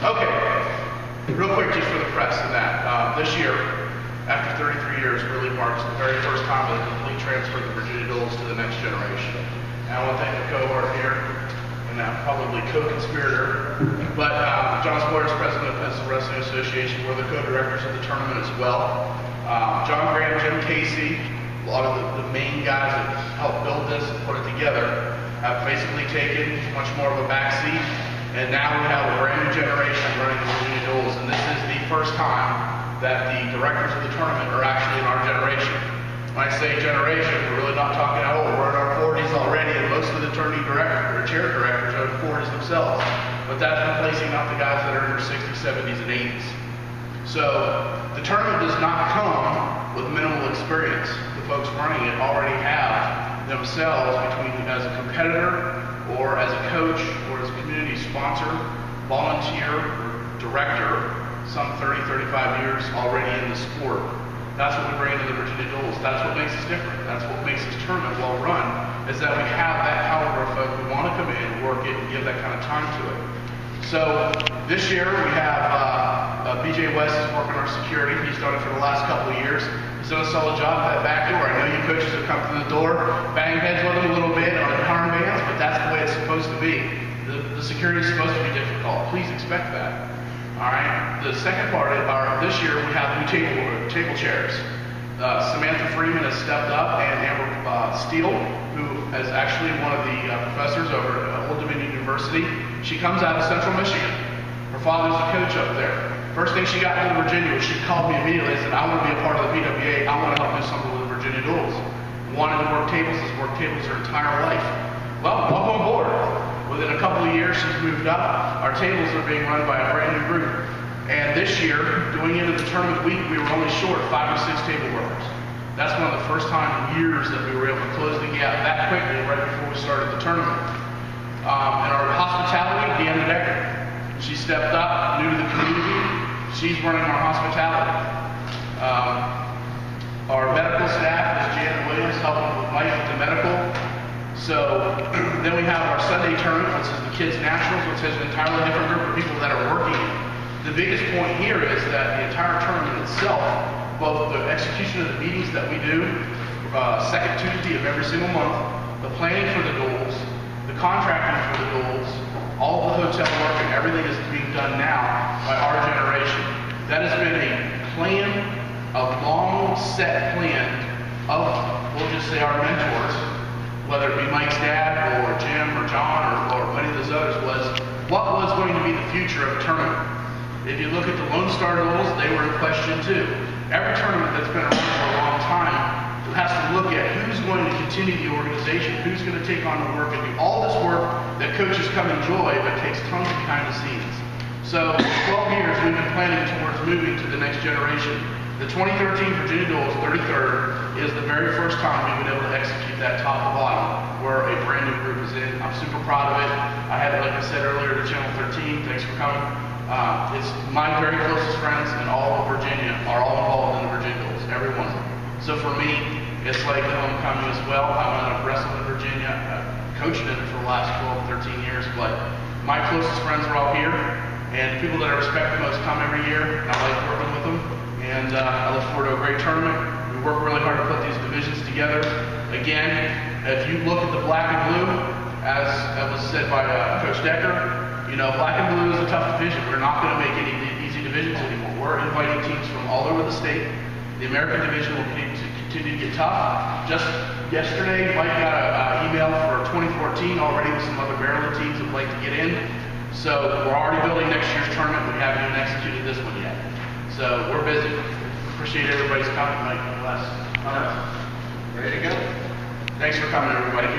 Okay, real quick just for the press and that. This year, after 33 years, really marks the very first time of the complete transfer of the Virginia Duels to the next generation. And I want to thank the cohort here, and probably co-conspirator, but John Swartz, president of Pencil Wrestling Association, we're the co-directors of the tournament as well. John Graham, Jim Casey, a lot of the main guys that helped build this and put it together have basically taken much more of a backseat. And now we have a brand new generation running the Virginia Duels, and this is the first time that the directors of the tournament are actually in our generation. When I say generation, we're really not talking old. We're in our 40s already, and most of the tourney directors or chair directors are in the 40s themselves. But that's replacing not the guys that are in their 60s, 70s, and 80s. So the tournament does not come with minimal experience. The folks running it already have themselves, between as a competitor or as a coach or as a community sponsor, volunteer, or director, some 30, 35 years already in the sport. That's what we bring to the Virginia Duels. That's what makes us different. That's what makes this tournament well run, is that we have that caliber of folk who want to come in, work it, and give that kind of time to it. So this year we have BJ West is working our security. He's done it for the last couple of years. He's done a solid job at that back door. I know you coaches have come through the door, bang heads with him a little bit on armbands, but that's the way it's supposed to be. The security is supposed to be difficult. Please expect that. All right. The second part of this year we have new table chairs. Samantha Freeman has stepped up, and Amber Steele, who is actually one of the professors over at Old Dominion University. She comes out of Central Michigan. Her father's a coach up there. First thing she got into Virginia was she called me immediately and said, I want to be a part of the PWA. I want to help do something with the Virginia Duels. Wanted to work tables, has worked tables her entire life. Well, welcome aboard. Within a couple of years, she's moved up. Our tables are being run by a brand new group. And this year, going into the tournament week, we were only short 5 or 6 table workers. That's one of the first time in years that we were able to close the gap that quickly right before we started the tournament. And our hospitality, Deanna Decker, she stepped up, new to the community. She's running our hospitality. Our medical staff is Janet Williams, helping with Mike with the medical. So then we have our Sunday tournament, which is the Kids Nationals, which has an entirely different group of people that are working. The biggest point here is that the entire tournament itself, both the execution of the meetings that we do, second Tuesday of every single month, the planning for the duels, the contracting for the duels, all of the hotel work and everything is being done now by our generation. That has been a plan, a long set plan of, we'll just say, our mentors, whether it be Mike's dad or Jim or John or many of those others, was what was going to be the future of a tournament. If you look at the Lone Star Duels, they were in question too. Every tournament that's been around for a long time has to look at who's going to continue the organization, who's going to take on the work and do all this work that coaches come enjoy, but takes tons behind the scenes. So 12 years we've been planning towards moving to the next generation. The 2013 Virginia Duels 33rd is the very first time we've been able to execute that top to bottom, where a brand new group is in. I'm super proud of it. I had, like I said earlier, to Channel 13, thanks for coming. It's my very closest friends in all of Virginia are all involved in the Virginia Duels, every one of them. So for me, it's like a homecoming as well. I'm going to wrestle in Virginia, coaching it for the last 12, 13 years, but my closest friends are all here, and people that I respect the most come every year, and I like working with them, and I look forward to a great tournament. We work really hard to put these divisions together. Again, if you look at the black and blue, as was said by Coach Decker, you know, black and blue is a tough division. We're not going to make any easy divisions anymore. We're inviting teams from all over the state. The American division will continue to get tough. Just yesterday, Mike got an email for 2014 already with some other Maryland teams that would like to get in. So we're already building next year's tournament. We haven't even executed this one yet. So we're busy. Appreciate everybody's coming, Mike. Ready to go. Thanks for coming, everybody.